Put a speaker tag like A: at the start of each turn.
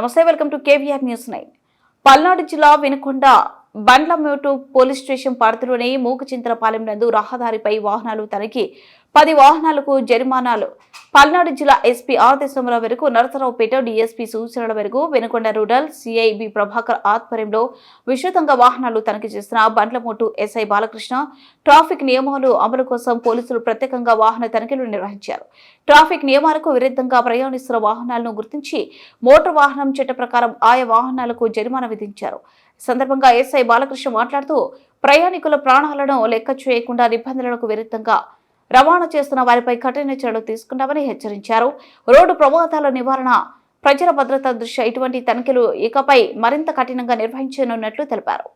A: నమస్తే, welcome to KVR news 9. Palnadu జిల్లా Vinukonda బండ్లమేటు police station పరిధిలోని మూకచింతలపాలెం నందు రహదారిపై వాహనాలు తనిఖీ 10 వాహనాలకు జరిమానాలు. పల్నాడు జిల్లా ఎస్పీ ఆదేశముల మేరకు నరసరావుపేట డీఎస్పీ సూచనల మేరకు వినుకొండ రూరల్ సిఐబి ప్రభాకర్ ఆధ్వర్యంలో విస్తృతంగా వాహనాలు తనిఖీ చేసిన బండ్లమోటు ఎస్ఐ బాలకృష్ణ ట్రాఫిక్ నియమాలు అమలు కోసం పోలీసులు ప్రత్యేకంగా వాహన తనిఖీలు నిర్వహించారు. ట్రాఫిక్ నియమాలకు విరుద్ధంగా ప్రయాణిస్తున్న వాహనాలను గుర్తించి మోటార్ వాహనం చట్ట ప్రకారం ఆయా వాహనాలకు జరిమానా విధించారు. ఈ సందర్భంగా ఎస్ఐ బాలకృష్ణ మాట్లాడుతూ ప్రయాణికుల ప్రాణాలను లెక్క చేయకుండా నిబంధనలకు విరుద్ధంగా రవాణా చేస్తున్న వారిపై కఠిన చర్యలు తీసుకుంటామని హెచ్చరించారు. రోడ్డు ప్రమాదాల నివారణ, ప్రజల భద్రత దృష్ట్యా ఇటువంటి తనిఖీలు ఇకపై మరింత కఠినంగా నిర్వహించనున్నట్లు తెలిపారు.